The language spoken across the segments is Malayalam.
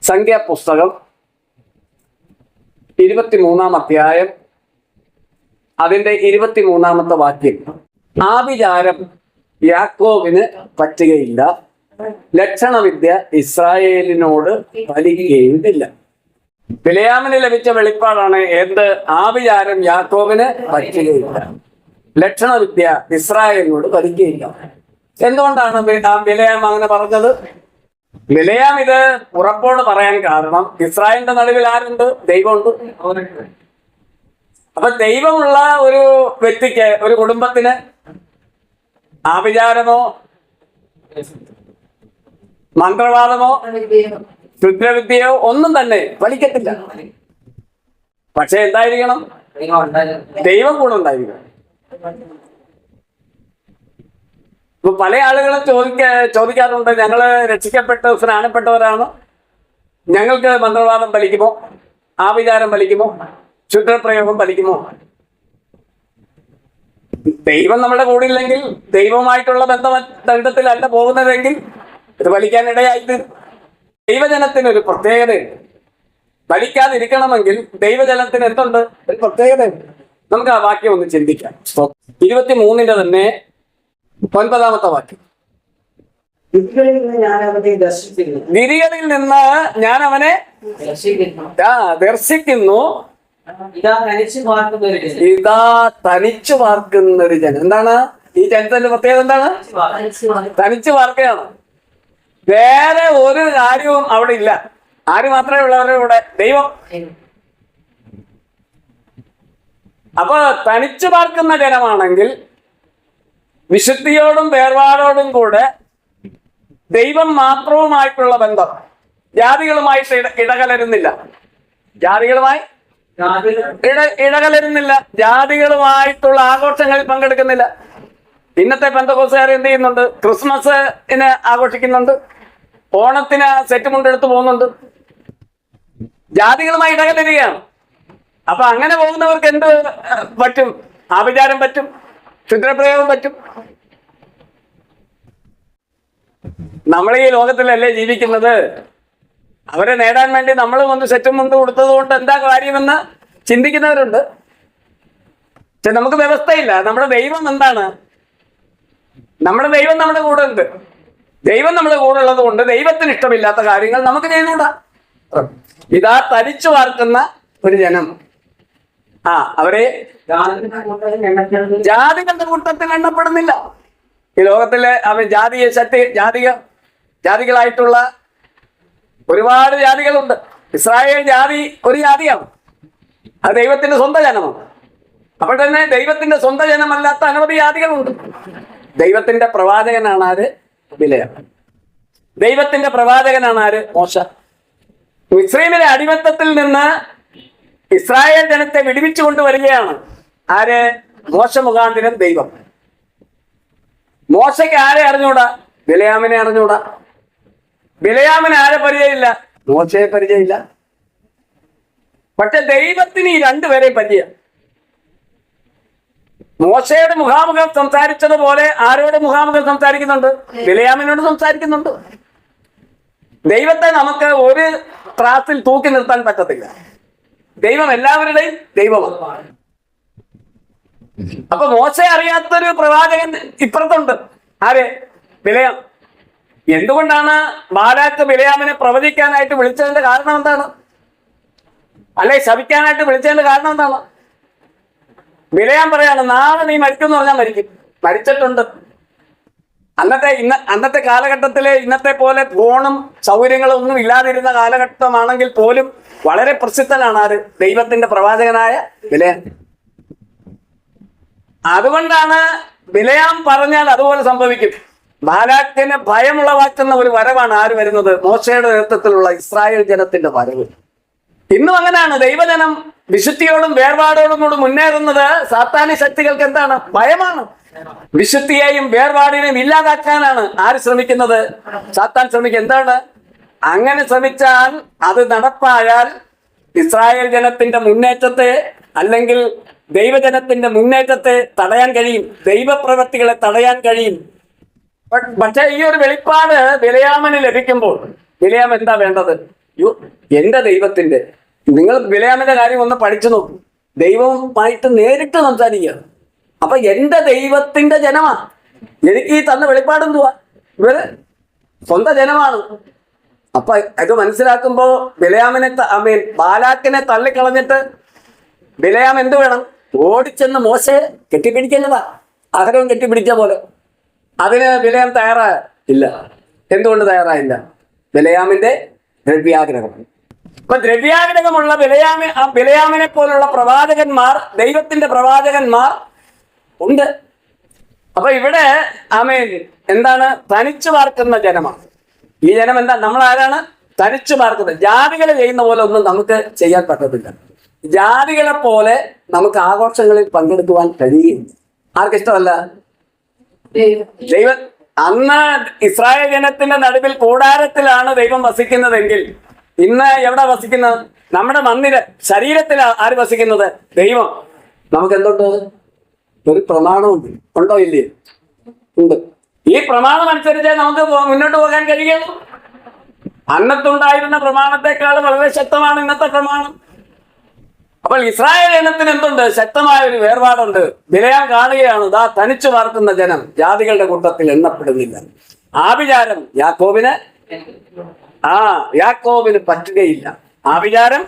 സംഖ്യാപുസ്തകം 23-ാം അധ്യായം അതിന്റെ 23-ാമത്തെ വാക്യം. ആഭിചാരം യാക്കോബിന് പറ്റുകയില്ല, ലക്ഷണവിദ്യ ഇസ്രായേലിനോട് ഫലിക്കുകയുമില്ല. ബിലെയാമിന് ലഭിച്ച വെളിപ്പാടാണ് എന്ത്? ആഭിചാരം യാക്കോബിന് പറ്റുകയില്ല, ലക്ഷണവിദ്യ ഇസ്രായേലിനോട് ഫലിക്കുകയില്ല. എന്തുകൊണ്ടാണ് ബിലെയാം അങ്ങനെ പറഞ്ഞത്? ബിലെയാം ഇത് ഉറപ്പോട് പറയാൻ കാരണം ഇസ്രായേലിന്റെ നടുവിൽ ആരുണ്ട്? ദൈവമുണ്ട്. അപ്പൊ ദൈവമുള്ള ഒരു വ്യക്തിക്ക്, ഒരു കുടുംബത്തിന് ആഭിചാരമോ മന്ത്രവാദമോ ക്ഷുദ്രവിദ്യയോ ഒന്നും തന്നെ ഫലിക്കത്തില്ല. പക്ഷെ എന്തായിരിക്കണം? ദൈവം കൂടെ ഉണ്ടായിരിക്കണം. ഇപ്പൊ പല ആളുകളും ചോദിക്കാറുണ്ട്, ഞങ്ങള് രക്ഷിക്കപ്പെട്ട് സ്നാനപ്പെട്ടവരാണ്, ഞങ്ങൾക്ക് മന്ത്രവാദം ഫലിക്കുമോ, ആഭിചാരം ഫലിക്കുമോ, ക്ഷുദ്രപ്രയോഗം ഫലിക്കുമോ? ദൈവം നമ്മുടെ കൂടെ ഇല്ലെങ്കിൽ, ദൈവമായിട്ടുള്ള ബന്ധത്തിലല്ല പോകുന്നതെങ്കിൽ ഇത് ഫലിക്കാനിടയായിട്ട് ദൈവജനത്തിനൊരു പ്രത്യേകതയുണ്ട്. ഫലിക്കാതിരിക്കണമെങ്കിൽ ദൈവജനത്തിന് എന്തുണ്ട്? ഒരു പ്രത്യേകതയുണ്ട്. നമുക്ക് ആ വാക്യം ഒന്ന് ചിന്തിക്കാം. 23-ന്റെ തന്നെ 9-ാമത്തെ വാക്യം. ഗിരികളിൽ നിന്ന് ഞാൻ അവനെ ദർശിക്കുന്നു, ഇതാ തനിച്ചു പാർക്കുന്ന ഒരു ജനം. എന്താണ് ഈ ജനത്തിന്റെ പ്രത്യേകത? എന്താണ്? തനിച്ചു പാർക്കുകയാണ്. വേറെ ഒരു കാര്യവും അവിടെ ഇല്ല. ആര് മാത്രമേ ഉള്ളവരുടെ കൂടെ? ദൈവം. അപ്പൊ തനിച്ചു പാർക്കുന്ന ജനമാണെങ്കിൽ വിശുദ്ധിയോടും വേർപാടോടും കൂടെ ദൈവം മാത്രവുമായിട്ടുള്ള ബന്ധം, ജാതികളുമായിട്ട് ഇടകലരുന്നില്ല. ജാതികളുമായി ഇടകലരുന്നില്ല. ജാതികളുമായിട്ടുള്ള ആഘോഷങ്ങളിൽ പങ്കെടുക്കുന്നില്ല. ഇന്നത്തെ പെന്തക്കോസ്തുകാർ എന്ത് ചെയ്യുന്നുണ്ട്? ക്രിസ്മസിന് ആഘോഷിക്കുന്നുണ്ട്, ഓണത്തിന് സെറ്റ് മുണ്ടെടുത്ത് പോകുന്നുണ്ട്, ജാതികളുമായി ഇടകലരുകയാണ്. അപ്പൊ അങ്ങനെ പോകുന്നവർക്ക് എന്ത് പറ്റും? ആഭിചാരം പറ്റും, ക്ഷുദ്രപ്രയോഗം പറ്റും. നമ്മൾ ഈ ലോകത്തിലല്ലേ ജീവിക്കുന്നത്. അവരെ നേടാൻ വേണ്ടി നമ്മൾ ഒന്ന് സെറ്റും മുണ്ട് കൊടുത്തത് കൊണ്ട് എന്താ കാര്യമെന്ന് ചിന്തിക്കുന്നവരുണ്ട്. പക്ഷെ നമുക്ക് വ്യവസ്ഥയില്ല. നമ്മുടെ ദൈവം എന്താണ്? നമ്മുടെ ദൈവം നമ്മുടെ കൂടെ ഉണ്ട്. ദൈവം നമ്മുടെ കൂടെ ഉള്ളത് കൊണ്ട് ദൈവത്തിന് ഇഷ്ടമില്ലാത്ത കാര്യങ്ങൾ നമുക്ക് ചെയ്തുകൂടാ. ഇതാ തനിച്ചു പാർക്കുന്ന ഒരു ജനം. അവരെ ജാതികളുടെ കൂട്ടത്തിൽ എണ്ണപ്പെടുന്നില്ല. ഈ ലോകത്തിലെ അവർ ജാതികളായിട്ടുള്ള ഒരുപാട് ജാതികളുണ്ട്. ഇസ്രായേൽ ജാതി ഒരു ജാതിയാണ്. അത് ദൈവത്തിന്റെ സ്വന്തം ജനമാണ്. അപ്പോൾ തന്നെ ദൈവത്തിന്റെ സ്വന്തം ജനമല്ലാത്ത അനവധി ജാതികളുണ്ട്. ദൈവത്തിന്റെ പ്രവാചകനാണ് ആര്? ബിലെയാം. ദൈവത്തിന്റെ പ്രവാചകനാണ് ആര്? മോശ. മിസ്രയീമിലെ അടിമത്തത്തിൽ നിന്ന് ഇസ്രായേൽ ജനത്തെ വിടുവിച്ചു കൊണ്ടുവരികയാണ് ആര്? മോശ മുഖാന്തരം ദൈവം. മോശയ്ക്ക് ആരെ അറിഞ്ഞൂടാ? ബിലെയാമിനെ അറിഞ്ഞൂടാ. ബിലെയാമിന് ആരെ പരിചയമില്ല? മോശയെ പരിചയമില്ല. പക്ഷെ ദൈവത്തിന് ഈ രണ്ടുപേരെയും പരിചയം. മോശയുടെ മുഖാമുഖം സംസാരിച്ചതുപോലെ ആരോട് മുഖാമുഖം സംസാരിക്കുന്നുണ്ട്? ബിലെയാമിനോട് സംസാരിക്കുന്നുണ്ട്. ദൈവത്തെ നമുക്ക് ഒരു ത്രാസിൽ തൂക്കി നിർത്താൻ പറ്റത്തില്ല. ദൈവം എല്ലാവരുടെയും ദൈവമാണ്. അപ്പൊ മോശയെ അറിയാത്തൊരു പ്രവാചകൻ ഇപ്പുറത്തുണ്ട്. ആര്? ബിലെയാം. എന്തുകൊണ്ടാണ് ബാലാക്ക് ബിലെയാമിനെ പ്രവചിക്കാനായിട്ട് വിളിച്ചതിന്റെ കാരണം എന്താണ്? അല്ലെ ശപിക്കാനായിട്ട് വിളിച്ചതിന്റെ കാരണം എന്താണ്? ബിലെയാം പറയാണ്, നാളെ നീ മരിക്കും എന്ന് പറഞ്ഞാൽ മരിക്കും. മരിച്ചിട്ടുണ്ട്. അന്നത്തെ കാലഘട്ടത്തില് ഇന്നത്തെ പോലെ ഫോണും സൗകര്യങ്ങളും ഒന്നും ഇല്ലാതിരുന്ന കാലഘട്ടമാണെങ്കിൽ പോലും വളരെ പ്രസിദ്ധനാണ് ആര്? ദൈവത്തിന്റെ പ്രവാചകനായ ബിലെയാം. അതുകൊണ്ടാണ് ബിലെയാം പറഞ്ഞാൽ അതുപോലെ സംഭവിക്കും. ബാലാക്കിന് ഭയമുളവാക്കുന്ന ഒരു വരവാണ് ആര് വരുന്നത്? മോശയുടെ നേതൃത്വത്തിലുള്ള ഇസ്രായേൽ ജനത്തിന്റെ വരവ്. ഇന്നും അങ്ങനെയാണ്. ദൈവജനം വിശുദ്ധിയോടും വേർപാടോടും കൂടി മുന്നേറുന്നത് സാത്താന്യ ശക്തികൾക്ക് എന്താണ്? ഭയമാണ്. വിശുദ്ധിയെയും വേർപാടിനെയും ഇല്ലാതാക്കാനാണ് ആര് ശ്രമിക്കുന്നത്? സാത്താൻ ശ്രമിക്കുക. എന്താണ്? അങ്ങനെ ശ്രമിച്ചാൽ, അത് നടപ്പായാൽ ഇസ്രായേൽ ജനത്തിന്റെ മുന്നേറ്റത്തെ, അല്ലെങ്കിൽ ദൈവജനത്തിന്റെ മുന്നേറ്റത്തെ തടയാൻ കഴിയും. ദൈവപ്രവൃത്തികളെ തടയാൻ കഴിയും. പക്ഷെ ഈ ഒരു വെളിപ്പാട് ബിലെയാമിന് ലഭിക്കുമ്പോൾ ബിലെയാം എന്താ വേണ്ടത്? യോ എന്റെ ദൈവത്തിന്റെ, നിങ്ങൾ ബിലയാമിന്റെ കാര്യം ഒന്ന് പഠിച്ചു നോക്കൂ. ദൈവവുമായിട്ട് നേരിട്ട് സംസാരിക്കുക. അപ്പൊ എന്റെ ദൈവത്തിന്റെ ജനമാ, എനിക്ക് ഈ തന്ന വെളിപ്പാടെന്തുവാ? ഇവര് സ്വന്തം ജനമാണ്. അപ്പൊ ഇത് മനസ്സിലാക്കുമ്പോ ബിലയാമിനെ ബാലാക്കിനെ തള്ളിക്കളഞ്ഞിട്ട് ബിലയാം എന്ത് വേണം? ഓടിച്ചെന്ന് മോശയെ കെട്ടിപ്പിടിക്കുന്നതാ, അഹരോൻ കെട്ടിപ്പിടിച്ച പോലെ. അതിന് ബിലയാം തയ്യാറായില്ല. എന്തുകൊണ്ട് തയ്യാറായില്ല? ബിലയാമിന്റെ ദ്രവ്യാഗ്രഹം. അപ്പൊ ദ്രവ്യാഗ്രഹമുള്ള ബിലയാമിനെ പോലുള്ള പ്രവാചകന്മാർ, ദൈവത്തിന്റെ പ്രവാചകന്മാർ ഉണ്ട്. അപ്പൊ ഇവിടെ എന്താണ്? തനിച്ചു പാർക്കുന്ന ജനമാണ് ഈ ജനം. എന്താ? നമ്മൾ ആരാണ്? തനിച്ചു പാർക്കുന്നത്. ജാതികളെ ചെയ്യുന്ന പോലെ ഒന്നും നമുക്ക് ചെയ്യാൻ പറ്റത്തില്ല. ജാതികളെ പോലെ നമുക്ക് ആഘോഷങ്ങളിൽ പങ്കെടുക്കുവാൻ കഴിയില്ല. ആർക്കിഷ്ടമല്ല? ദൈവം അന്ന് ഇസ്രായേൽ ജനത്തിന്റെ നടുവിൽ കൂടാരത്തിലാണ് ദൈവം വസിക്കുന്നതെങ്കിൽ ഇന്ന് എവിടെ വസിക്കുന്നത്? നമ്മുടെ ശരീരത്തിൽ ആര് വസിക്കുന്നത്? ദൈവം. നമുക്ക് എന്തുണ്ട്? ഒരു പ്രമാണമുണ്ട്. ഉണ്ടോ? ഇല്ലേ? ഉണ്ട്. ഈ പ്രമാണം അനുസരിച്ച് നമുക്ക് മുന്നോട്ട് പോകാൻ കഴിയുള്ളൂ. അന്നത്തുണ്ടായിരുന്ന പ്രമാണത്തെക്കാൾ വളരെ ശക്തമാണ് ഇന്നത്തെ പ്രമാണം. അപ്പോൾ ഇസ്രായേൽ ജനത്തിന് എന്തുണ്ട്? ശക്തമായ ഒരു വേർപാടുണ്ട്. ബിലയാം കാണുകയാണ്, ദാ തനിച്ചു പാർക്കുന്ന ജനം ജാതികളുടെ കൂട്ടത്തിൽ എണ്ണപ്പെടുന്നില്ല. ആഭിചാരം യാക്കോബിന് പറ്റുകയില്ല. ആഭിചാരം,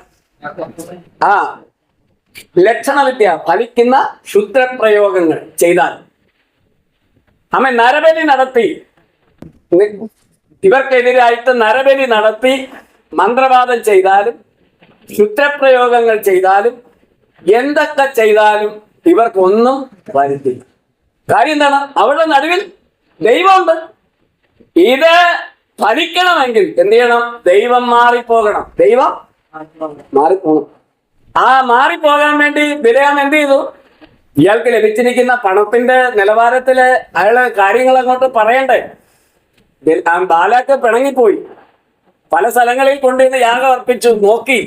ലക്ഷണവിദ്യ, ഫലിക്കുന്ന ക്ഷുദ്രപ്രയോഗങ്ങൾ ചെയ്താൽ, നരബലി നടത്തി, ഇവർക്കെതിരായിട്ട് നരബലി നടത്തി മന്ത്രവാദം ചെയ്താലും ക്ഷുദ്രപ്രയോഗങ്ങൾ ചെയ്താലും എന്തൊക്കെ ചെയ്താലും ഇവർക്കൊന്നും വരുത്തില്ല. കാര്യം എന്താണ്? അവരുടെ നടുവിൽ ദൈവമുണ്ട്. ഇത് ഫലിക്കണമെങ്കിൽ എന്ത് ചെയ്യണം? ദൈവം മാറിപ്പോകണം. ദൈവം മാറിപ്പോകണം. മാറിപ്പോകാൻ വേണ്ടി ബിലയാം എന്ത് ചെയ്തു? ഇയാൾക്ക് ലഭിച്ചിരിക്കുന്ന പണത്തിന്റെ നിലവാരത്തില് അയാള് കാര്യങ്ങൾ അങ്ങോട്ട് പറയണ്ടേ? ബാലാക്ക് പിണങ്ങിപ്പോയി. പല സ്ഥലങ്ങളിൽ കൊണ്ടുവന്ന് യാഗം അർപ്പിച്ചു നോക്കി.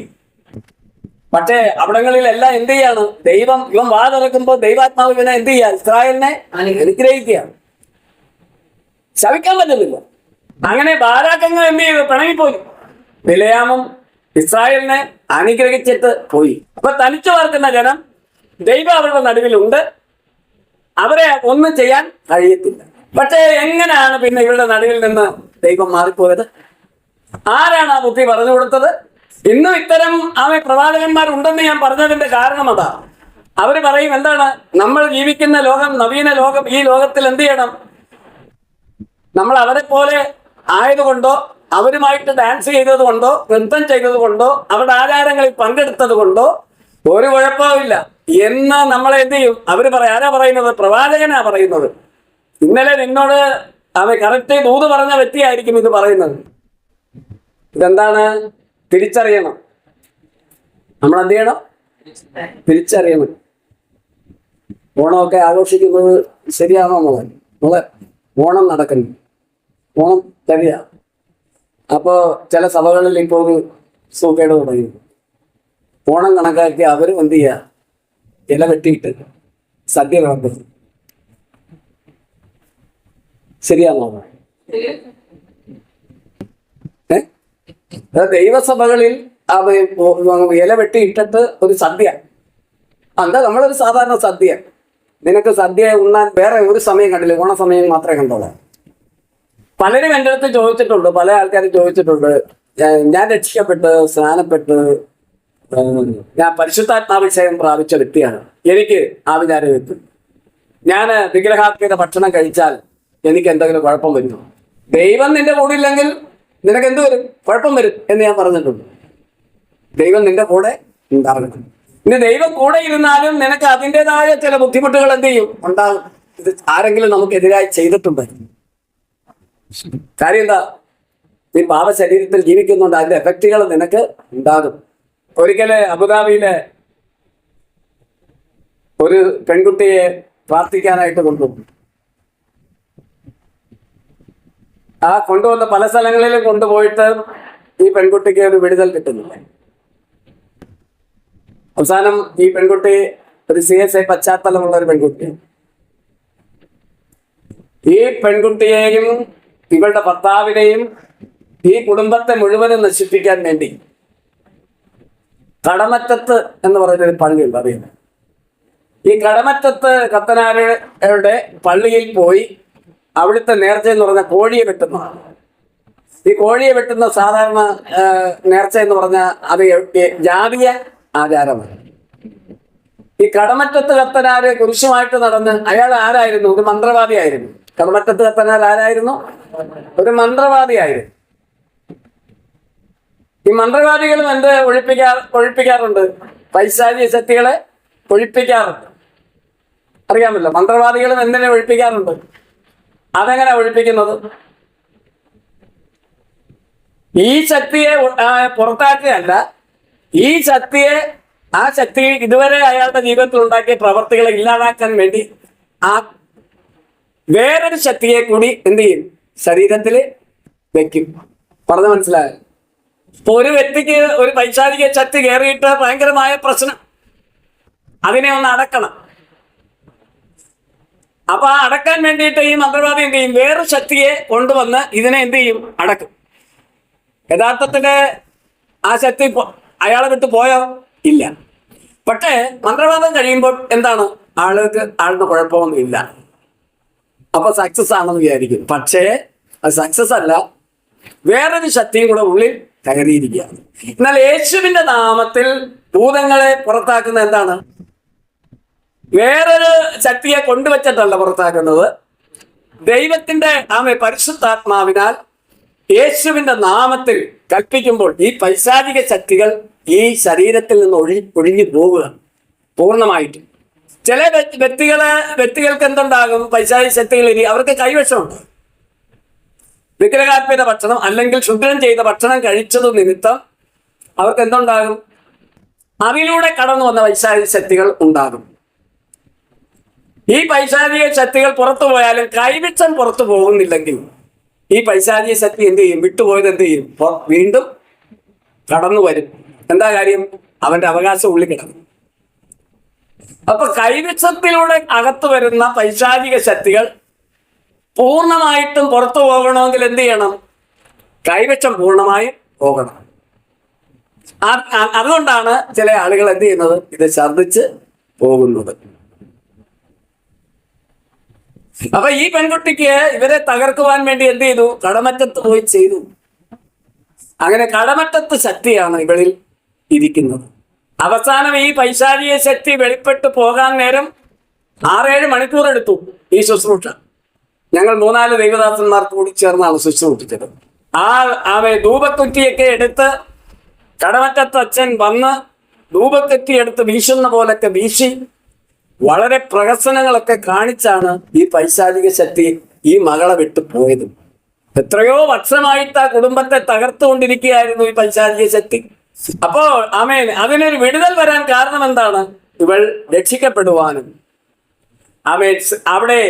പക്ഷേ അവിടങ്ങളിലെല്ലാം എന്ത് ചെയ്യാണ്? ഇവൻ വാ തുറക്കുമ്പോ ദൈവാത്മാവ് ഇവനെ എന്ത് ചെയ്യുക? ഇസ്രായേലിനെ അനുഗ്രഹിക്കുക. ശവിക്കാൻ പറ്റുന്നില്ല. അങ്ങനെ ബാലാക്കങ്ങൾ എന്ത് ചെയ്തു? പിണങ്ങിപ്പോയി. ബിലയാമും ഇസ്രായേലിനെ അനുഗ്രഹിച്ചിട്ട് പോയി. അപ്പൊ തനിച്ചു പാർക്കുന്ന ജനം, ദൈവം അവരുടെ നടുവിലുണ്ട്. അവരെ ഒന്നും ചെയ്യാൻ കഴിയത്തില്ല. പക്ഷേ എങ്ങനെയാണ് പിന്നെ ഇവരുടെ നടുവിൽ നിന്ന് ദൈവം മാറിപ്പോയത്? ആരാണ് ആ ബുദ്ധി പറഞ്ഞു കൊടുത്തത്? ഇന്നും ഇത്തരം പ്രവാചകന്മാരുണ്ടെന്ന് ഞാൻ പറഞ്ഞതിന്റെ കാരണം അതാ. അവര് പറയും എന്താണ്? നമ്മൾ ജീവിക്കുന്ന ലോകം, നവീന ലോകം, ഈ ലോകത്തിൽ എന്ത് ചെയ്യണം? നമ്മൾ അവരെ പോലെ ആയതുകൊണ്ടോ, അവരുമായിട്ട് ഡാൻസ് ചെയ്തത് കൊണ്ടോ, നൃത്തം ചെയ്തത് കൊണ്ടോ, അവരുടെ ആചാരങ്ങളിൽ പങ്കെടുത്തത് കൊണ്ടോ ഒരു കുഴപ്പമില്ല എന്ന് നമ്മളെ എന്ത് ചെയ്യും? അവര് ആരാ പറയുന്നത്? പ്രവാചകനാ പറയുന്നത്. ഇന്നലെ നിന്നോട് കറക്റ്റ് ദൂത് പറഞ്ഞ വ്യക്തിയായിരിക്കും ഇത് പറയുന്നത്. ഇതെന്താണ്? തിരിച്ചറിയണം. നമ്മൾ എന്ത് ചെയ്യണം? തിരിച്ചറിയണം. ഓണമൊക്കെ ആഘോഷിക്കുന്നത് ശരിയാണോ മോളെ? ഓണം നടക്കുന്നു, ഓണം തരിക. അപ്പോൾ ചില സഭകളിൽ ഇപ്പോൾ ഒരു സൂക്കേട് പറയും. ഓണം കണക്കാക്കി അവരും എന്ത് ചെയ്യുക? ഇല വെട്ടിയിട്ട് സദ്യ വിളമ്പും. ശരിയാണോ? ദൈവസഭകളിൽ ഇല വെട്ടിയിട്ടിട്ട് ഒരു സദ്യ. എന്താ നമ്മളൊരു സാധാരണ സദ്യ. നിനക്ക് സദ്യ ഉണ്ണാൻ വേറെ ഒരു സമയം കണ്ടില്ല, ഓണസമയം മാത്രമേ കണ്ടോളൂ. പലരും എൻ്റെ അടുത്ത് ചോദിച്ചിട്ടുണ്ട്, പല ആൾക്കാരും ചോദിച്ചിട്ടുണ്ട്, ഞാൻ രക്ഷിക്കപ്പെട്ട് സ്നാനപ്പെട്ട് ഞാൻ പരിശുദ്ധാത്മാഭിഷേകം പ്രാപിച്ച വ്യക്തിയാണ്, എനിക്ക് ആഭിചാരം എത്തും, ഞാൻ വിഗ്രഹാത്മക ഭക്ഷണം കഴിച്ചാൽ എനിക്ക് എന്തെങ്കിലും കുഴപ്പം വരുന്നു? ദൈവം നിന്റെ കൂടെ ഇല്ലെങ്കിൽ നിനക്ക് എന്ത് വരും? കുഴപ്പം വരും എന്ന് ഞാൻ പറഞ്ഞിട്ടുണ്ട്. ദൈവം നിന്റെ കൂടെ ഉണ്ടാകണം. ഇനി ദൈവം കൂടെ ഇരുന്നാലും നിനക്ക് അതിൻ്റെതായ ചില ബുദ്ധിമുട്ടുകൾ എന്ത് ചെയ്യും? ഉണ്ടാകും. ഇത് ആരെങ്കിലും നമുക്കെതിരായി ചെയ്തിട്ടുണ്ട്. കാര്യം എന്താ? നീ പാപശരീരത്തിൽ ജീവിക്കുന്നുണ്ട്, അതിന്റെ എഫക്റ്റുകൾ നിനക്ക് ഉണ്ടാകും. ഒരിക്കല് അബുദാബിയിലെ ഒരു പെൺകുട്ടിയെ പ്രാർത്ഥിക്കാനായിട്ട് കൊണ്ടുപോകും. കൊണ്ടുവന്ന പല സ്ഥലങ്ങളിലും കൊണ്ടുപോയിട്ട് ഈ പെൺകുട്ടിക്ക് ഒരു വിടുതൽ കിട്ടുന്നില്ല. അവസാനം ഈ പെൺകുട്ടി ഒരു CSI പശ്ചാത്തലമുള്ള ഒരു പെൺകുട്ടി. ഈ പെൺകുട്ടിയെയും ഇവളുടെ ഭർത്താവിനെയും ഈ കുടുംബത്തെ മുഴുവനും നശിപ്പിക്കാൻ വേണ്ടി കടമറ്റത്ത് എന്ന് പറയുന്നൊരു പള്ളിയുണ്ട്, അറിയുന്നത്. ഈ കടമറ്റത്ത് കത്തനാരുടെ പള്ളിയിൽ പോയി അവിടുത്തെ നേർച്ച എന്ന് പറഞ്ഞാൽ കോഴിയെ വെട്ടുന്നതാണ്. ഈ കോഴിയെ വെട്ടുന്ന സാധാരണ നേർച്ച എന്ന് പറഞ്ഞാൽ അത് ജാതീയ ആചാരമാണ്. ഈ കടമറ്റത്ത് കത്തനാര് കുരിശുമായിട്ട് നടന്ന്, അയാൾ ആരായിരുന്നു? ഒരു മന്ത്രവാദിയായിരുന്നു. കടമറ്റത്ത് കത്തനാർ ആരായിരുന്നു? ഒരു മന്ത്രവാദിയായിരുന്നു. ഈ മന്ത്രവാദികളും എന്ത് ഒഴിപ്പിക്കാറുണ്ട്? പൈശാചിക ശക്തികളെ ഒഴിപ്പിക്കാറുണ്ട്. അറിയാമല്ലോ, മന്ത്രവാദികളും എന്തിനെ ഒഴിപ്പിക്കാറുണ്ട്? അതെങ്ങനെ ഒഴിപ്പിക്കുന്നത്? ഈ ശക്തിയെ പുറത്താക്കുകയല്ല, ഈ ശക്തിയെ, ആ ശക്തി ഇതുവരെ അയാളുടെ ജീവിതത്തിൽ ഉണ്ടാക്കിയ പ്രവർത്തികളെ ഇല്ലാതാക്കാൻ വേണ്ടി ആ വേറൊരു ശക്തിയെ കൂടി എന്ത് ചെയ്യും? ശരീരത്തിൽ വെക്കും. പറഞ്ഞ് മനസ്സിലായോ? ഇപ്പൊ ഒരു വ്യക്തിക്ക് ഒരു പൈശാചിക ശക്തി കയറിയിട്ട് ഭയങ്കരമായ പ്രശ്നം, അതിനെ ഒന്ന് അടക്കണം. അപ്പൊ ആ അടക്കാൻ വേണ്ടിയിട്ട് ഈ മന്ത്രവാദി എന്ത് ചെയ്യും? വേറൊരു ശക്തിയെ കൊണ്ടുവന്ന് ഇതിനെ എന്ത് ചെയ്യും? അടക്കും. യഥാർത്ഥത്തില് ആ ശക്തി അയാളെ വിട്ട് പോയോ? ഇല്ല. പക്ഷേ മന്ത്രവാദം കഴിയുമ്പോൾ എന്താണ്? ആളുടെ കുഴപ്പമൊന്നും ഇല്ല, അപ്പൊ സക്സസ് ആണെന്ന് വിചാരിക്കും. പക്ഷേ അത് സക്സസ് അല്ല, വേറൊരു ശക്തിയും കൂടെ ഉള്ളിൽ കയറിയിരിക്കുകയാണ്. എന്നാൽ യേശുവിന്റെ നാമത്തിൽ ഭൂതങ്ങളെ പുറത്താക്കുന്ന എന്താണ്? വേറൊരു ശക്തിയെ കൊണ്ടുവച്ചിട്ടല്ല പുറത്താക്കുന്നത്. ദൈവത്തിന്റെ പരിശുദ്ധാത്മാവിനാൽ യേശുവിന്റെ നാമത്തിൽ കൽപ്പിക്കുമ്പോൾ ഈ പൈശാചിക ശക്തികൾ ഈ ശരീരത്തിൽ നിന്ന് ഒഴിഞ്ഞു പോവുക പൂർണ്ണമായിട്ട്. ചില വ്യക്തികൾക്ക് എന്തുണ്ടാകും? പൈശാചിക ശക്തികൾ ഇനി അവർക്ക് കൈവശമുണ്ട്. വിഗ്രഹാർപ്പിത ഭക്ഷണം അല്ലെങ്കിൽ ശുദ്ധം ചെയ്ത ഭക്ഷണം കഴിച്ചതു നിമിത്തം അവർക്ക് എന്തുണ്ടാകും? അതിലൂടെ കടന്നു വന്ന പൈശാചിക ശക്തികൾ ഉണ്ടാകും. ഈ പൈശാചിക ശക്തികൾ പുറത്തു പോയാലും കൈവശം പുറത്തു പോകുന്നില്ലെങ്കിൽ ഈ പൈശാചിക ശക്തി എന്ത് ചെയ്യും? വിട്ടുപോയത് എന്ത് ചെയ്യും? വീണ്ടും കടന്നു വരും. എന്താ കാര്യം? അവന്റെ അവകാശം ഉള്ളിൽ കിടന്നു. അപ്പൊ കൈവശത്തിലൂടെ അകത്തു വരുന്ന പൈശാചിക ശക്തികൾ പൂർണ്ണമായിട്ടും പുറത്തു പോകണമെങ്കിൽ എന്ത് ചെയ്യണം? കൈവശം പൂർണ്ണമായും പോകണം. അതുകൊണ്ടാണ് ചില ആളുകൾ എന്ത് ചെയ്യുന്നത്? ഇത് ഛർദ്ദിച്ച് പോകുന്നത്. അപ്പൊ ഈ പെൺകുട്ടിക്ക് ഇവരെ തകർക്കുവാൻ വേണ്ടി എന്ത് ചെയ്തു? കടമറ്റത്ത് പോയി ചെയ്തു. അങ്ങനെ കടമറ്റത്ത് ശക്തിയാണ് ഇവളിൽ ഇരിക്കുന്നത്. അവസാനം ഈ പൈശാചിക ശക്തി വെളിപ്പെട്ട് പോകാൻ നേരം 6-7 മണിക്കൂർ എടുത്തു ഈ ശുശ്രൂഷ. ഞങ്ങൾ 3-4 ദൈവദാസന്മാർ കൂടി ചേർന്നാണ് ശുശ്രൂഷിച്ചത്. ആ ധൂപക്കുറ്റിയൊക്കെ എടുത്ത് കടമറ്റത്ത് അച്ഛൻ വന്ന് ധൂപക്കുറ്റി എടുത്ത് വീശുന്ന പോലൊക്കെ വീശി വളരെ പ്രഹസനങ്ങളൊക്കെ കാണിച്ചാണ് ഈ പൈശാചിക ശക്തി ഈ മകളെ വിട്ടു പോയത്. എത്രയോ വർഷമായിട്ട് ആ കുടുംബത്തെ തകർത്തുകൊണ്ടിരിക്കുകയായിരുന്നു ഈ പൈശാചിക ശക്തി. അപ്പോ ആമേൻ, അതിനൊരു വിടുതൽ വരാൻ കാരണം എന്താണ്? ഇവൾ രക്ഷിക്കപ്പെടുവാനും ആമേൻ അവിടെ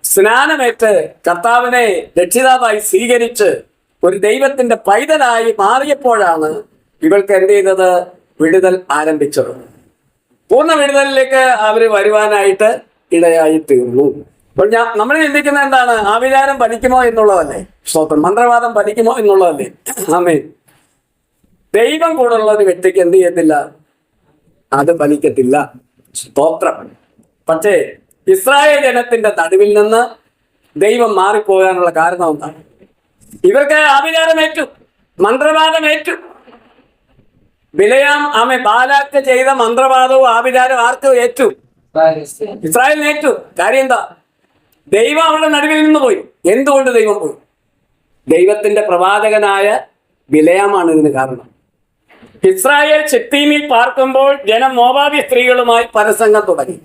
സ്നാനമേറ്റ് കർത്താവിനെ രക്ഷിതാവായി സ്വീകരിച്ച് ഒരു ദൈവത്തിന്റെ പൈതലായി മാറിയപ്പോഴാണ് ഇവൾക്ക് എന്ത് ചെയ്തത്? വിടുതൽ ആരംഭിച്ചത്. പൂർണ്ണ വിടുതലിലേക്ക് അവർ വരുവാനായിട്ട് ഇടയായി തീർന്നു. അപ്പോൾ നമ്മൾ ചിന്തിക്കുന്നത് എന്താണ്? ആഭിചാരം ഫലിക്കുമോ എന്നുള്ളതല്ലേ? സ്തോത്രം. മന്ത്രവാദം ഫലിക്കുമോ എന്നുള്ളതല്ലേ? ആമേൻ. ദൈവം കൂടുള്ള ഒരു വ്യക്തിക്ക് എന്ത് ചെയ്യത്തില്ല? അത് ഫലിക്കത്തില്ല. സ്തോത്രം. പക്ഷേ ഇസ്രായേൽ ജനത്തിന്റെ നടുവിൽ നിന്ന് ദൈവം മാറിപ്പോകാനുള്ള കാരണം എന്താണ്? ഇവർക്ക് ആഭിചാരമേറ്റു, മന്ത്രവാദമേറ്റു. ബിലയാം ബാലാക്ക് ചെയ്ത മന്ത്രവാദവും ആഭിചാരം ആർക്ക് ഏറ്റു? ഇസ്രായേലിന് ഏറ്റു. കാര്യം എന്താ? ദൈവം അവരുടെ നടുവിൽ നിന്ന് പോയി. എന്തുകൊണ്ട് ദൈവം പോയി? ദൈവത്തിന്റെ പ്രവാചകനായ ബിലയാമാണ് ഇതിന് കാരണം. ഇസ്രായേൽ ചിത്തീമിൽ പാർക്കുമ്പോൾ ജനം മോവാബി സ്ത്രീകളുമായി പരസംഗം തുടങ്ങി.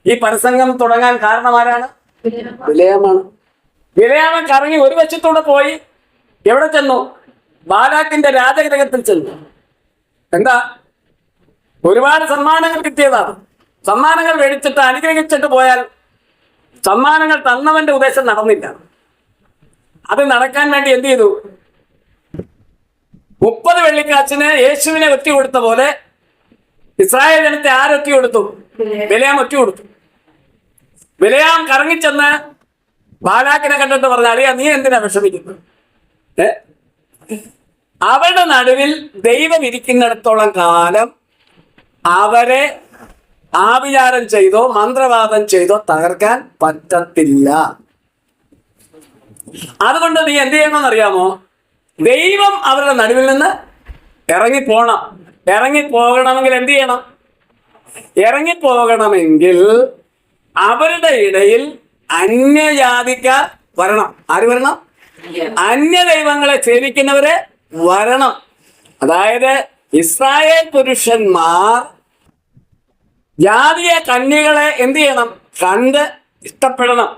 ഈ പരസംഗം തുടങ്ങാൻ കാരണമാരാണ്? ബിലയാമാണ്. ബിലയാമൻ കറങ്ങി ഒരു വശത്തൂടെ പോയി എവിടെ ചെന്നു? ബാലാക്കിന്റെ രാജഗ്രഹത്തിൽ ചെന്നു. എന്താ? ഒരുപാട് സമ്മാനങ്ങൾ കിട്ടിയതാണ്. സമ്മാനങ്ങൾ മേടിച്ചിട്ട് അനുഗ്രഹിച്ചിട്ട് പോയാൽ സമ്മാനങ്ങൾ തന്നവന്റെ ഉദ്ദേശം നടന്നില്ല. അത് നടക്കാൻ വേണ്ടി എന്ത് ചെയ്തു? 30 വെള്ളിക്കാശിന് യേശുവിനെ ഒറ്റ കൊടുത്ത പോലെ ഇസ്രായേൽ ജനത്തെ ആരൊറ്റ കൊടുത്തു? ബിലയാം ഒറ്റ കൊടുത്തു. ബിലയാം കറങ്ങിച്ചെന്ന് ബാലാക്കിനെ കണ്ടിട്ട് പറഞ്ഞ, അളിയാ നീ എന്തിനാ വിഷമിക്കുന്നത്? അവരുടെ നടുവിൽ ദൈവം ഇരിക്കുന്നിടത്തോളം കാലം അവരെ ആഭിചാരം ചെയ്തോ മന്ത്രവാദം ചെയ്തോ തകർക്കാൻ പറ്റത്തില്ല. അതുകൊണ്ട് നീ എന്ത് ചെയ്യണമെന്ന് അറിയാമോ? ദൈവം അവരുടെ നടുവിൽ നിന്ന് ഇറങ്ങിപ്പോണം. ഇറങ്ങിപ്പോകണമെങ്കിൽ എന്ത് ചെയ്യണം? ഇറങ്ങിപ്പോകണമെങ്കിൽ അവരുടെ ഇടയിൽ അന്യജാതിക്കാർ വരണം. ആര് വരണം? അന്യ ദൈവങ്ങളെ സേവിക്കുന്നവരെ വരണം. അതായത് ഇസ്രായേൽ പുരുഷന്മാർ ജാതീയ കന്യകളെ എന്ത് ചെയ്യണം? കണ്ട് ഇഷ്ടപ്പെടണം.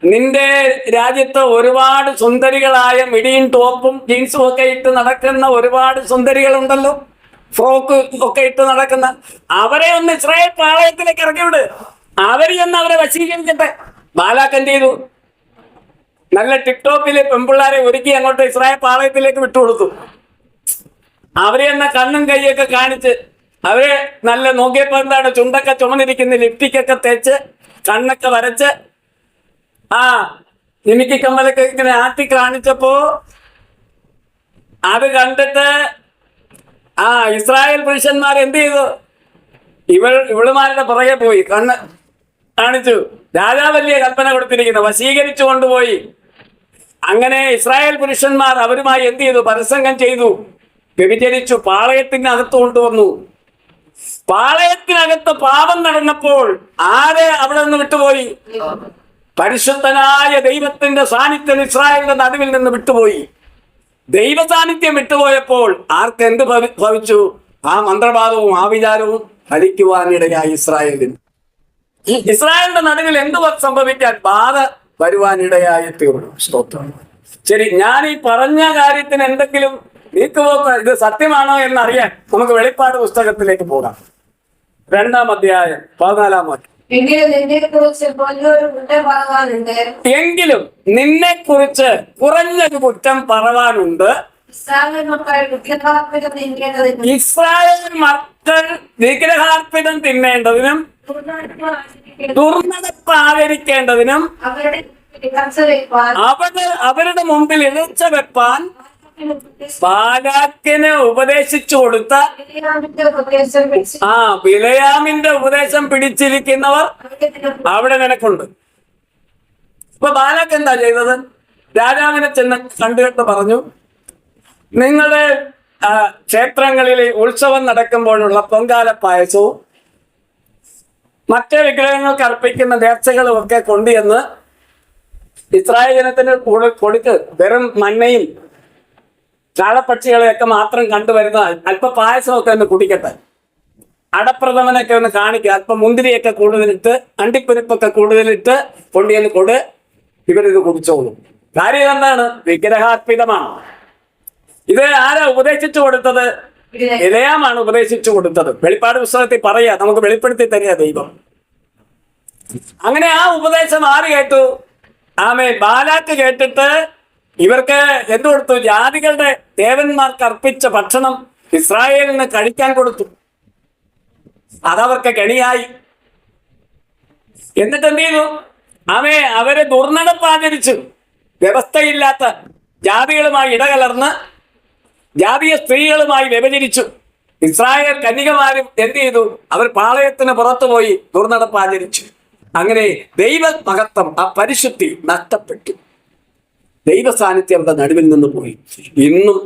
നിന്റെ രാജ്യത്ത് ഒരുപാട് സുന്ദരികളായ മിടിയും ടോപ്പും ജീൻസും ഒക്കെ ഇട്ട് നടക്കുന്ന ഒരുപാട് സുന്ദരികളുണ്ടല്ലോ, ഫ്രോക്ക് ഒക്കെ ഇട്ട് നടക്കുന്ന. അവരെ ഒന്ന് ഇസ്രായേൽ പാളയത്തിലേക്ക് ഇറക്കിവിട്. അവര് ചെന്ന് അവരെ വശീകരിക്കട്ടെ. ബാലാക്ക് എന്ത് ചെയ്തു? നല്ല ടിക്ടോക്കില് പെൺപിള്ളാരെ ഒരുക്കി അങ്ങോട്ട് ഇസ്രായേൽ പാളയത്തിലേക്ക് വിട്ടുകൊടുത്തു. അവരെ എന്ന കണ്ണും കൈയൊക്കെ കാണിച്ച് അവരെ നല്ല നോക്കിയപ്പോ എന്താണ്, ചുണ്ടൊക്കെ ചുമന്നിരിക്കുന്ന ലിപ്റ്റിക്കൊക്കെ തേച്ച് കണ്ണൊക്കെ വരച്ച് നിമിക്ക് കമ്മലൊക്കെ ഇങ്ങനെ ആട്ടി കാണിച്ചപ്പോ അത് കണ്ടിട്ട് ഇസ്രായേൽ പുരുഷന്മാർ എന്ത് ചെയ്തു? ഇവളുമാരുടെ പുറകെ പോയി കണ്ണ് കാണിച്ചു. രാജാവല്യ കൽപ്പന കൊടുത്തിരിക്കുന്നു, വശീകരിച്ചു കൊണ്ടുപോയി. അങ്ങനെ ഇസ്രായേൽ പുരുഷന്മാർ അവരുമായി എന്ത് ചെയ്തു? പരസംഗം ചെയ്തു, വ്യഭിചരിച്ചു, പാളയത്തിനകത്ത് കൊണ്ടുവന്നു. പാളയത്തിനകത്ത് പാപം നടന്നപ്പോൾ ആരെ അവിടെ നിന്ന് വിട്ടുപോയി? പരിശുദ്ധനായ ദൈവത്തിന്റെ സാന്നിധ്യം ഇസ്രായേലിന്റെ നടുവിൽ നിന്ന് വിട്ടുപോയി. ദൈവ സാന്നിധ്യം വിട്ടുപോയപ്പോൾ ആർക്ക് എന്ത് ഭവിച്ചു? ആ മന്ത്രവാദവും ആവിചാരവും ഫലിക്കുവാനിടയായി ഇസ്രായേലിന്. ഇസ്രായേലിന്റെ നടുവിൽ എന്ത് സംഭവിക്കാൻ? ബാധ വരുവാനിടയായി തീർന്നു. സ്തോത്രം. ശരി, ഞാൻ ഈ പറഞ്ഞ കാര്യത്തിന് എന്തെങ്കിലും നീക്കുപോക്ക് ഇത് സത്യമാണോ എന്നറിയാൻ നമുക്ക് വെളിപ്പാട് പുസ്തകത്തിലേക്ക് പോകാം. 2-ാം അധ്യായം 14-ാം വാക്യം. എങ്കിലും നിന്നെ കുറിച്ച് കുറഞ്ഞൊരു കുറ്റം പറവാനുണ്ട്. ഇസ്രായേൽ മക്കൾ വിഗ്രഹാർപ്പിതം തിന്നേണ്ടതിനും ദുർനടപ്പ് ആചരിക്കേണ്ടതിനും അവരുടെ മുമ്പിൽ ഇഴച്ച വെപ്പാൻ ബാലാക്കിന് ഉപദേശിച്ചു കൊടുത്ത ബിലയാമിന്റെ ഉപദേശം പിടിച്ചിരിക്കുന്നവർ അവിടെ നിനക്കുണ്ട്. ഇപ്പൊ ബാലാക്ക് എന്താ ചെയ്തത്? രാജാവിനെ ചെന്ന് കണ്ടുകെട്ട് പറഞ്ഞു, നിങ്ങളുടെ ക്ഷേത്രങ്ങളിൽ ഉത്സവം നടക്കുമ്പോഴുള്ള പൊങ്കാല പായസവും മറ്റേ വിഗ്രഹങ്ങൾക്ക് അർപ്പിക്കുന്ന നേർച്ചകളും ഒക്കെ കൊണ്ടുവന്ന് ഇസ്രായേൽ ജനത്തിന് കൊടുക്ക്. വെറും മണ്ണയും കാളപ്പക്ഷികളെയൊക്കെ മാത്രം കണ്ടുവരുന്ന അല്പ പായസമൊക്കെ ഒന്ന് കുടിക്കട്ടെ, അടപ്രഥമനൊക്കെ ഒന്ന് കാണിക്കുക, അല്പം മുന്തിരിയൊക്കെ കൂടുതലിട്ട് അണ്ടിപ്പരിപ്പൊക്കെ കൂടുതലിട്ട് കൊണ്ടുവന്ന് കൊടു, ഇവരിത് കുടിച്ചോളും. കാര്യം എന്താണ്? വിഗ്രഹാർപ്പിതമാണ്. ഇത് ആരാ ഉപദേശിച്ചു കൊടുത്തത്? ബിലയാമാണ് ഉപദേശിച്ചു കൊടുത്തത്. വെളിപ്പാട് പുസ്തകത്തിൽ പറയാ, നമുക്ക് വെളിപ്പെടുത്തി തരിക ദൈവം. അങ്ങനെ ആ ഉപദേശം ആര് കേട്ടു? ബാലാക്ക് കേട്ടിട്ട് ഇവർക്ക് എന്ത് കൊടുത്തു? ജാതികളുടെ ദേവന്മാർക്ക് അർപ്പിച്ച ഭക്ഷണം ഇസ്രായേലിന് കഴിക്കാൻ കൊടുത്തു. അതവർക്ക് കെണിയായി. എന്നിട്ട് എന്ത് ചെയ്തു? അവരെ ദുർനടപ്പ് ആചരിച്ചു. വ്യവസ്ഥയില്ലാത്ത ജാതികളുമായി ഇടകലർന്ന് ജാതീയ സ്ത്രീകളുമായി വ്യഭിചരിച്ചു. ഇസ്രായേൽ കന്യകമാരും എന്ത് ചെയ്തു? അവർ പാളയത്തിന് പുറത്തു പോയി ദുർനടപ്പ് ആചരിച്ചു. അങ്ങനെ ദൈവ മഹത്വം, ആ പരിശുദ്ധി നഷ്ടപ്പെട്ടു. ദൈവ സാന്നിധ്യം അവരുടെ നടുവിൽ നിന്ന് പോയി. ഇന്നും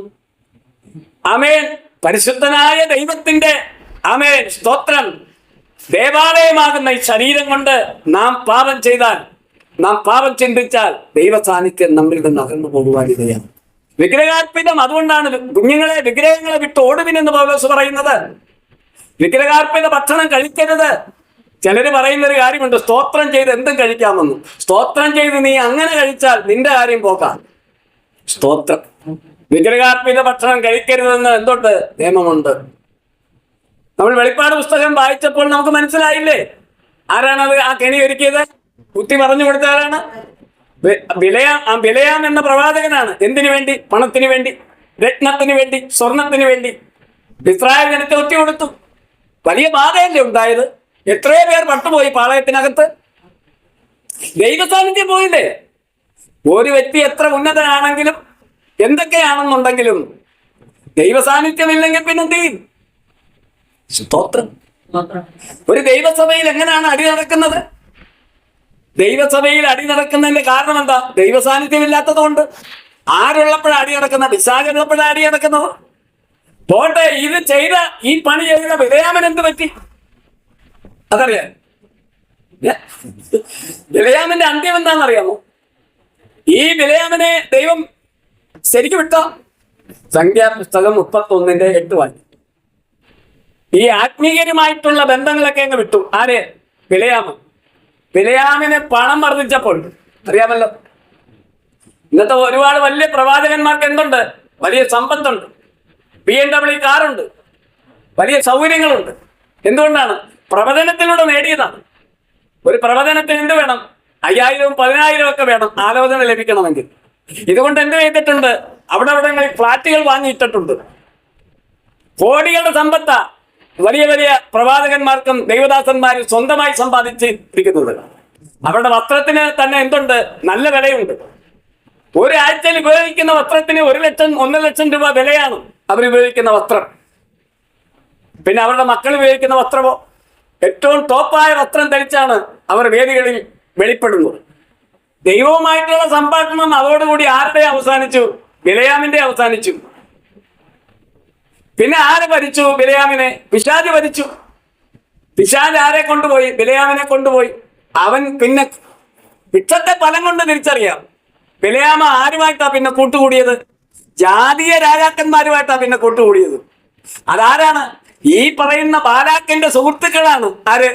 പരിശുദ്ധനായ ദൈവത്തിന്റെ സ്തോത്രം, ദേവാലയമാകുന്ന ഈ ശരീരം കൊണ്ട് നാം പാപം ചെയ്താൽ, നാം പാപം ചിന്തിച്ചാൽ ദൈവ സാന്നിധ്യം നമ്മിൽ നിന്ന് അകന്നു പോകുവാനിടയാണ്. വിഗ്രഹാർപ്പിതം. അതുകൊണ്ടാണ് കുഞ്ഞുങ്ങളെ വിഗ്രഹങ്ങളെ വിട്ട് ഓടുവിനെന്ന് പൗലോസ് പറയുന്നത്. വിഗ്രഹാർപ്പിത ഭക്ഷണം കഴിക്കരുത്. ചിലര് പറയുന്നൊരു കാര്യമുണ്ട്, സ്തോത്രം ചെയ്ത് എന്തും കഴിക്കാമെന്ന്. സ്തോത്രം ചെയ്ത് നീ അങ്ങനെ കഴിച്ചാൽ നിന്റെ കാര്യം പോക്കാം. സ്തോത്രം. വിഗ്രഹാർപ്പിത ഭക്ഷണം കഴിക്കരുതെന്ന് എന്തുണ്ട്? നിയമമുണ്ട്. നമ്മൾ വെളിപ്പാട് പുസ്തകം വായിച്ചപ്പോൾ നമുക്ക് മനസ്സിലായില്ലേ ആരാണത് ആ കെണി ഒരുക്കിയത്? ബുദ്ധി പറഞ്ഞു കൊടുത്ത ആരാണ്? ബിലയാം എന്ന പ്രവാചകനാണ്. എന്തിനു വേണ്ടി? പണത്തിന് വേണ്ടി, രത്നത്തിന് വേണ്ടി, സ്വർണത്തിന് വേണ്ടി ഇസ്രായേൽ ജനത്തെ ഒറ്റ കൊടുത്തു. വലിയ ബാധയല്ലേ ഉണ്ടായത്? എത്രയോ പേർ പട്ടുപോയി പാളയത്തിനകത്ത്. ദൈവ സാന്നിധ്യം പോയില്ലേ? ഒരു വ്യക്തി എത്ര ഉന്നതനാണെങ്കിലും എന്തൊക്കെയാണെന്നുണ്ടെങ്കിലും ദൈവ സാന്നിധ്യമില്ലെങ്കിൽ പിന്നെ എന്ത് ചെയ്യും? സ്തോത്രം. ഒരു ദൈവസഭയിൽ എങ്ങനെയാണ് അടി നടക്കുന്നത്? ദൈവസഭയിൽ അടി നടക്കുന്നതിന്റെ കാരണം എന്താ? ദൈവ സാന്നിധ്യം ഇല്ലാത്തത് കൊണ്ട്. ആരുള്ളപ്പോഴാണ് അടി നടക്കുന്നത്? പിശാചുള്ളപ്പോഴാണ് അടി നടക്കുന്നത്. പോട്ടെ, ഇത് ചെയ്ത ഈ പണി ചെയ്ത ബിലയാമൻ എന്ത് പറ്റി? അതറിയാം. ബിലയാമിന്റെ അന്ത്യം എന്താണെന്നറിയാമോ? ഈ ബിലയാമിനെ ദൈവം ശരിക്കും വിട്ടോ? സംഖ്യാപുസ്തകം 31:8 വായിക്കും. ഈ ആത്മീയരുമായിട്ടുള്ള ബന്ധങ്ങളൊക്കെ അങ്ങ് വിട്ടു. ആര്? ബിലയാമൻ. ബിലയാമിന് പണം വർദ്ധിച്ചപ്പോൾ അറിയാമല്ലോ. ഇന്നത്തെ ഒരുപാട് വലിയ പ്രവാചകന്മാർക്ക് എന്തുണ്ട്? വലിയ സമ്പത്തുണ്ട്, BMW കാറുണ്ട്, വലിയ സൗകര്യങ്ങളുണ്ട്. എന്തുകൊണ്ടാണ്? പ്രവചനത്തിലൂടെ നേടിയതാണ്. ഒരു പ്രവചനത്തിന് എന്ത് വേണം? 5000-ഉം 10,000 ഒക്കെ വേണം ആലോചന ലഭിക്കണമെങ്കിൽ. ഇതുകൊണ്ട് എന്ത് ചെയ്തിട്ടുണ്ട്? അവിടെ ഫ്ലാറ്റുകൾ വാങ്ങിയിട്ടിട്ടുണ്ട്. കോടികളുടെ സമ്പത്താ വലിയ വലിയ പ്രവാചകന്മാർക്കും ദൈവദാസന്മാരും സ്വന്തമായി സമ്പാദിച്ചിരിക്കുന്നത്. അവരുടെ വസ്ത്രത്തിന് തന്നെ എന്തുണ്ട്? നല്ല വിലയുണ്ട്. ഒരാഴ്ചയിൽ ഉപയോഗിക്കുന്ന വസ്ത്രത്തിന് 1,00,000 രൂപ വിലയാണ് അവരുപയോഗിക്കുന്ന വസ്ത്രം. പിന്നെ അവരുടെ മക്കൾ ഉപയോഗിക്കുന്ന വസ്ത്രമോ ഏറ്റവും ടോപ്പായ വസ്ത്രം ധരിച്ചാണ് അവർ വേദികളിൽ വെളിപ്പെടുന്നത്. ദൈവവുമായിട്ടുള്ള സംഭാഷണം അതോടുകൂടി ആരുടെ അവസാനിച്ചു? ബിലയാമിന്റെ അവസാനിച്ചു. പിന്നെ ആരെ ഭരിച്ചു? ബിലയാമിനെ പിശാച് ഭരിച്ചു. പിശാച് ആരെ കൊണ്ടുപോയി? ബിലയാമിനെ കൊണ്ടുപോയി. അവൻ പിന്നെ പിച്ചത്തെ ഫലം കൊണ്ട് തിരിച്ചറിയാം. ബിലയാമ ആരുമായിട്ടാ പിന്നെ കൂട്ടുകൂടിയത്? ജാതീയ രാജാക്കന്മാരുമായിട്ടാ പിന്നെ കൂട്ടുകൂടിയത്. അതാരാണ്? ഈ പറയുന്ന ബാലാക്കിന്റെ സുഹൃത്തുക്കളാണ്. ആര്?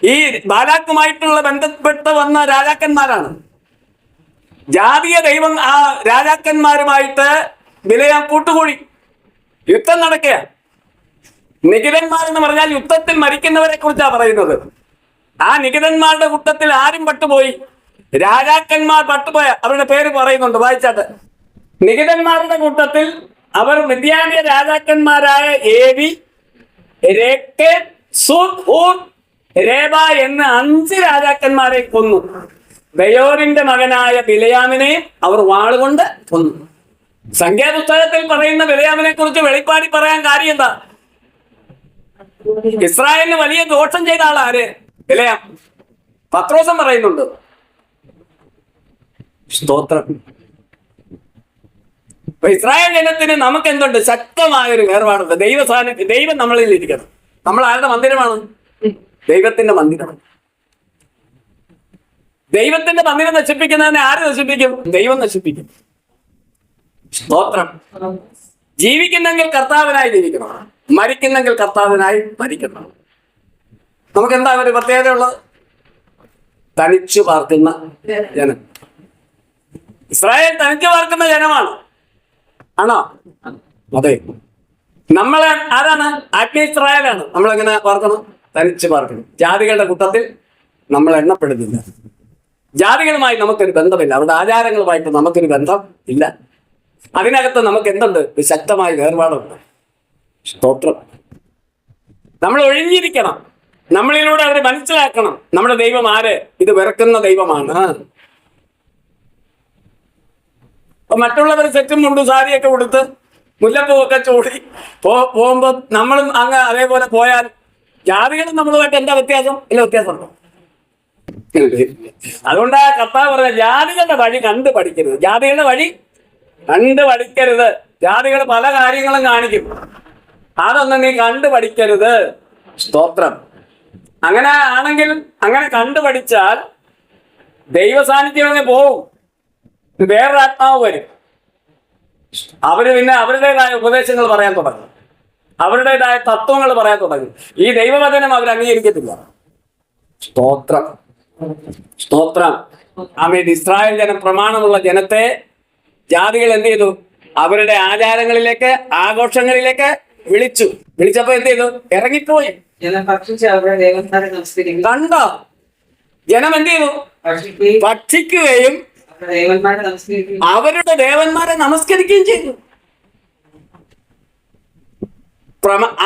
ഈ ബാലാക്കുമായിട്ടുള്ള ബന്ധപ്പെട്ട് വന്ന രാജാക്കന്മാരാണ്. ജാതീയ ദൈവം ആ രാജാക്കന്മാരുമായിട്ട് ബിലയാം കൂട്ടുകൂടി. യുദ്ധം നടക്കുക. നികിതന്മാരെന്ന് പറഞ്ഞാൽ യുദ്ധത്തിൽ മരിക്കുന്നവരെ കുറിച്ചാണ് പറയുന്നത്. ആ നികിതന്മാരുടെ കൂട്ടത്തിൽ ആരും പട്ടുപോയി? രാജാക്കന്മാർ പട്ടുപോയ അവരുടെ പേര് പറയുന്നുണ്ട്, വായിച്ചാട്ട്. നികിതന്മാരുടെ കൂട്ടത്തിൽ അവർ മിദ്യാന്യ രാജാക്കന്മാരായ ഏവി, രേക്കെം, സൂർ, ഹൂർ, രേബ എന്ന 5 രാജാക്കന്മാരെ കൊന്നു. ബയോരിന്റെ മകനായ ബിലയാമിനെ അവർ വാളുകൊണ്ട് കൊന്നു. സംഖ്യാപുസ്തകത്തിൽ പറയുന്ന ബിലയാമിനെ കുറിച്ച് വെളിപ്പാടി പറയാൻ കാര്യം എന്താ? ഇസ്രായേലിന് വലിയ ദോഷം ചെയ്ത ആളാര്? ബിലയാം. പത്രോസം പറയുന്നുണ്ട്. സ്തോത്രം. അപ്പൊ ഇസ്രായേൽ ജനത്തിന് നമുക്ക് എന്തുണ്ട്? ശക്തമായൊരു വേർപാടുണ്ട്. ദൈവം നമ്മളിൽ ഇരിക്കണം. നമ്മൾ ആരുടെ മന്ദിരമാണ്? ദൈവത്തിന്റെ മന്ദിരമാണ്. ദൈവത്തിന്റെ മന്ദിരം നശിപ്പിക്കുന്നതിനെ ആര് നശിപ്പിക്കും? ദൈവം നശിപ്പിക്കും. സ്തോത്രം. ജീവിക്കുന്നെങ്കിൽ കർത്താവിനായി ജീവിക്കണം, മരിക്കുന്നെങ്കിൽ കർത്താവിനായി മരിക്കണം. നമുക്ക് എന്താ ഒരു പ്രത്യേകത ഉള്ളത്? തനിച്ചു പാർക്കുന്ന ജനം. ഇസ്രായേൽ തനിച്ചു പാർക്കുന്ന ജനമാണ്. ആണോ? അതെ. നമ്മളെ ആരാണ്? ആത്മീയ ഇസ്രായേലാണ്. നമ്മളെങ്ങനെ പാർക്കണം? തനിച്ചു പാർക്കണം. ജാതികളുടെ കൂട്ടത്തിൽ നമ്മൾ എണ്ണപ്പെടുന്നില്ല. ജാതികളുമായി നമുക്കൊരു ബന്ധമില്ല. അവരുടെ ആചാരങ്ങളുമായിട്ട് നമുക്കൊരു ബന്ധം ഇല്ല. അതിനകത്ത് നമുക്ക് എന്തുണ്ട്? ശക്തമായ വേർപാടുണ്ട്. സ്തോത്രം. നമ്മൾ ഒഴിഞ്ഞിരിക്കണം. നമ്മളിലൂടെ അവർ മനസ്സിലാക്കണം നമ്മുടെ ദൈവം ആര്? ഇത് വെറുക്കുന്ന ദൈവമാണ്. അപ്പൊ മറ്റുള്ളവർ സെറ്റും മുണ്ടും സാരിയൊക്കെ കൊടുത്ത് മുല്ലപ്പൂവൊക്കെ ചൂടി പോകുമ്പോൾ നമ്മളും അങ്ങ് അതേപോലെ പോയാൽ ജാതികളും നമ്മളുമായിട്ട് എന്താ വ്യത്യാസം? ഇല്ല, വ്യത്യാസമുണ്ടോ? അതുകൊണ്ടാ കർത്താവ് പറഞ്ഞ ജാതികളുടെ വഴി കണ്ടു പഠിക്കരുത്. ജാതികളുടെ വഴി കണ്ടു പഠിക്കരുത്. ജാതികൾ പല കാര്യങ്ങളും കാണിക്കും, അതൊന്നും നീ കണ്ടു പഠിക്കരുത്. സ്തോത്രം. അങ്ങനെ ആണെങ്കിൽ, അങ്ങനെ കണ്ടു പഠിച്ചാൽ ദൈവ സാന്നിധ്യം അങ്ങ് പോവും. വേറൊരു ആത്മാവ് വരും. അവര് പിന്നെ അവരുടേതായ ഉപദേശങ്ങൾ പറയാൻ തുടങ്ങും, അവരുടേതായ തത്വങ്ങൾ പറയാൻ തുടങ്ങും. ഈ ദൈവവചനം അവർ അംഗീകരിക്കത്തില്ല. സ്തോത്രം. സ്തോത്രം. ആമേൻ. ഇസ്രായേൽ ജനം പ്രമാണമുള്ള ജനത്തെ ജാതികൾ എന്ത് ചെയ്തു? അവരുടെ ആചാരങ്ങളിലേക്ക്, ആഘോഷങ്ങളിലേക്ക് വിളിച്ചപ്പോ എന്ത് ചെയ്തു? ഇറങ്ങിപ്പോയി. കണ്ടോ? ജനം എന്ത് ചെയ്തു? ഭക്ഷിക്കുകയും അവരുടെ ദേവന്മാരെ നമസ്കരിക്കുകയും ചെയ്തു.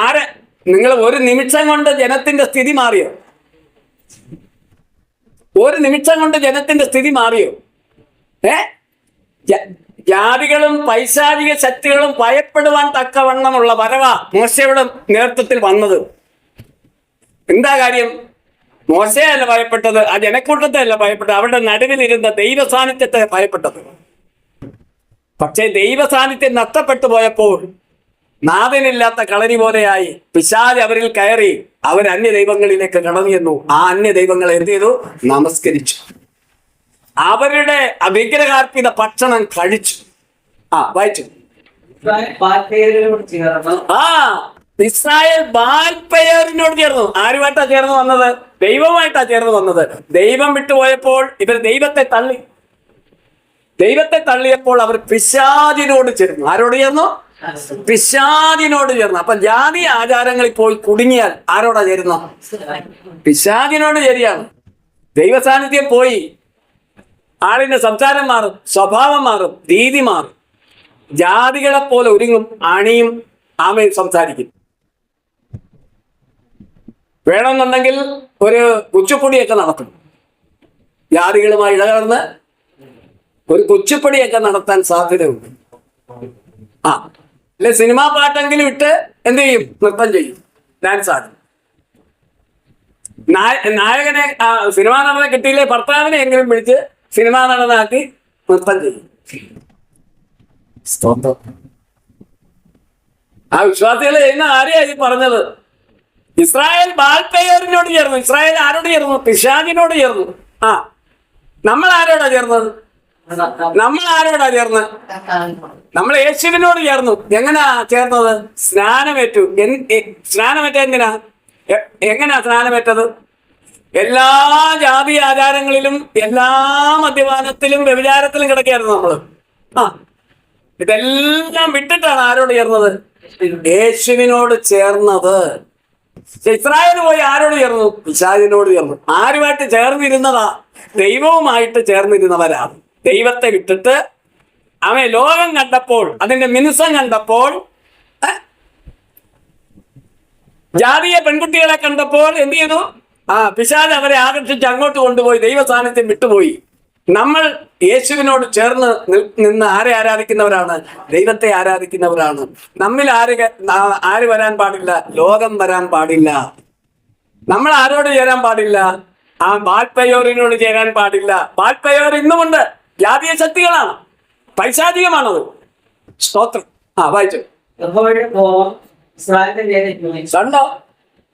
ആരെ? നിങ്ങൾ ഒരു നിമിഷം കൊണ്ട് ജനത്തിന്റെ സ്ഥിതി മാറിയോ? ഒരു നിമിഷം കൊണ്ട് ജനത്തിന്റെ സ്ഥിതി മാറിയോ? ജാതികളും പൈശാചിക ശക്തികളും ഭയപ്പെടുവാൻ തക്കവണ്ണമുള്ള വരവാ മോശയുടെ നേതൃത്വത്തിൽ വന്നത്. എന്താ കാര്യം? മോശയല്ല ഭയപ്പെട്ടത്, ആ ജനക്കൂട്ടത്തെ അല്ല ഭയപ്പെട്ടത്, അവരുടെ നടുവിലിരുന്ന ദൈവ സാന്നിധ്യത്തെ ഭയപ്പെട്ടത്. പക്ഷേ ദൈവ സാന്നിധ്യം നഷ്ടപ്പെട്ടു പോയപ്പോൾ നാഥനില്ലാത്ത കളരി പോലെയായി പിശാച് അവരിൽ കയറി അവർ അന്യദൈവങ്ങളിലേക്ക് കടന്നു ചെന്നു. ആ അന്യദൈവങ്ങൾ എന്ത് ചെയ്തു? നമസ്കരിച്ചു. അവരുടെ വിഗ്രഹാർപ്പിത ഭക്ഷണം കഴിച്ചു. വായിച്ചു. ഇസ്രായേൽ ബാൽപെയോരിനോട് ചേർന്നു. ആരുമായിട്ടാ ചേർന്ന് വന്നത്? ദൈവമായിട്ടാ ചേർന്ന് വന്നത്. ദൈവം വിട്ടുപോയപ്പോൾ ഇവർ ദൈവത്തെ തള്ളിയപ്പോൾ അവർ പിശാചിനോട് ചേർന്നു. ആരോട് ചേർന്നു? പിശാചിനോട് ചേർന്നു. അപ്പൊ ജാതി ആചാരങ്ങളിൽ പോയി കുടുങ്ങിയാൽ ആരോടാ ചേരുന്നു? പിശാചിനോട് ചേരിയാണ്. ദൈവ സാന്നിധ്യം പോയി ആളിന്റെ സംസാരം മാറും, സ്വഭാവം മാറും, രീതി മാറും. ജാതികളെ പോലെ ഒരുങ്ങും, അണിയും, ആമയും സംസാരിക്കും. വേണമെന്നുണ്ടെങ്കിൽ ഒരു കുച്ചിപ്പൊടിയൊക്കെ നടത്തും. ജാതികളുമായി ഇടകലർന്ന് ഒരു കുച്ചിപ്പൊടിയൊക്കെ നടത്താൻ സാധ്യതയുണ്ട്. അല്ലെ സിനിമാ പാട്ടെങ്കിലും ഇട്ട് എന്ത് ചെയ്യും? നൃത്തം ചെയ്യും, ഡാൻസ് ആടും. നായകനെ സിനിമാ നടനെ കിട്ടിയില്ലേ ഭർത്താവിനെ എങ്കിലും വിളിച്ച് സിനിമാ നടനാക്കി നൃത്തം ചെയ്യും. ആ വിശ്വാസികൾ ചെയ്യുന്ന ആരെയാ ഈ പറഞ്ഞത്? ഇസ്രായേൽ ബാൽപെയോരിനോട് ചേർന്നു. ഇസ്രായേൽ ആരോട് ചേർന്നു? പിശാചിനോട് ചേർന്നു. നമ്മൾ ആരോടാ ചേർന്നത്? നമ്മൾ യേശുവിനോട് ചേർന്നു. എങ്ങനാ ചേർന്നത്? സ്നാനമേറ്റു. സ്നാനമേറ്റ എങ്ങനാ സ്നാനമേറ്റത്? എല്ലാ ജാതി ആചാരങ്ങളിലും എല്ലാ മദ്യപാനത്തിലും വ്യഭിചാരത്തിലും കിടക്കുകയായിരുന്നു നമ്മള്. ഇതെല്ലാം വിട്ടിട്ടാണ് ആരോട് ചേർന്നത്? യേശുവിനോട് ചേർന്നത്. ഇസ്രായേൽ പോയി ആരോട് ചേർന്നു? പിശാചിനോട് ചേർന്നു. ആരുമായിട്ട് ചേർന്നിരുന്നതാ? ദൈവവുമായിട്ട് ചേർന്നിരുന്നവരാ. ദൈവത്തെ വിട്ടിട്ട് അവൻ ലോകം കണ്ടപ്പോൾ, അതിന്റെ മിനുസം കണ്ടപ്പോൾ, ജാതീയ പെൺകുട്ടികളെ കണ്ടപ്പോൾ എന്ത് ചെയ്തു? പിശാച് അവരെ ആകർഷിച്ച് അങ്ങോട്ട് കൊണ്ടുപോയി ദൈവ സാന്നിധ്യം വിട്ടുപോയി. നമ്മൾ യേശുവിനോട് ചേർന്ന് നിന്ന് ആരെ ആരാധിക്കുന്നവരാണ്? ദൈവത്തെ ആരാധിക്കുന്നവരാണ്. നമ്മിൽ ആര് വരാൻ പാടില്ല? ലോകം വരാൻ പാടില്ല. നമ്മൾ ആരോട് ചേരാൻ പാടില്ല? ബാൽപെയോരിനോട് ചേരാൻ പാടില്ല. ബാൽപെയോർ ഇന്നുമുണ്ട്. ജാതീയ ശക്തികളാണ്, പൈശാചികമാണത്. സ്തോത്രം. വായിച്ചു. കണ്ടോ?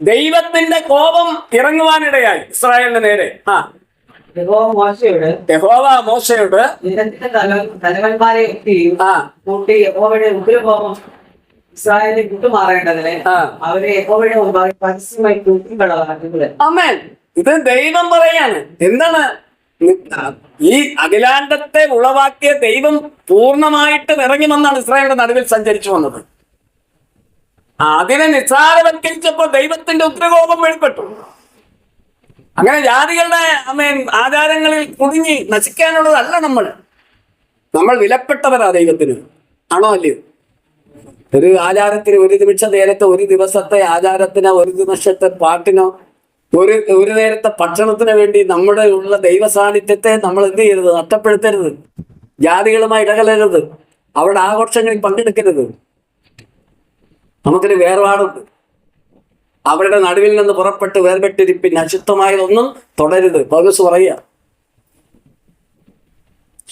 ദൈവത്തിന്റെ കോപം ഇറങ്ങുവാനിടയായി ഇസ്രായേലിന്റെ നേരെ. യഹോവ മോശയോട് തലവന്മാരെ കൂട്ടി യഹോവയുടെ ഉഗ്രകോപം ഇസ്രായേലിനെ വിട്ടുമാറേണ്ടതിന് അവരെ യഹോവയുടെ മുമ്പാകെ പരസ്യമായി തൂക്കിക്കളവാക്കുന്നത്. ആമേൻ. ഇത് ദൈവം പറയാണ്. എന്താണ്? ഈ അഖിലാണ്ടത്തെ ഉളവാക്കിയ ദൈവം പൂർണ്ണമായിട്ട് ഇറങ്ങി വന്നാണ് ഇസ്രായേലിന്റെ നടുവിൽ സഞ്ചരിച്ചു വന്നത്. അതിനെ നിസ്സാരവൽക്കരിച്ചപ്പോൾ ദൈവത്തിന്റെ ഉഗ്രകോപം വെളിപ്പെട്ടു. അങ്ങനെ ജാതികളുടെ ആചാരങ്ങളിൽ കുടുങ്ങി നശിക്കാനുള്ളതല്ല നമ്മൾ വിലപ്പെട്ടവരാ ദൈവത്തിന്. ആണോ അല്ലയോ? ഒരു ആചാരത്തിന്, ഒരു നിമിഷ നേരത്തെ, ഒരു ദിവസത്തെ ആചാരത്തിനോ, ഒരു നിമിഷത്തെ പാട്ടിനോ, ഒരു നേരത്തെ ഭക്ഷണത്തിന് വേണ്ടി നമ്മുടെ ഉള്ള ദൈവ സാന്നിധ്യത്തെ നമ്മൾ എന്ത് ചെയ്യരുത്? നഷ്ടപ്പെടുത്തരുത്. ജാതികളുമായി ഇടകലരുത്. അവരുടെ ആഘോഷങ്ങളിൽ പങ്കെടുക്കരുത്. നമുക്കൊരു വേർപാടുണ്ട്. അവരുടെ നടുവിൽ നിന്ന് പുറപ്പെട്ട് വേർപെട്ടിരിപ്പിൻ, അശുദ്ധമായതൊന്നും തുടരുത്. പൗലോസ് പറയുക.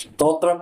സ്തോത്രം.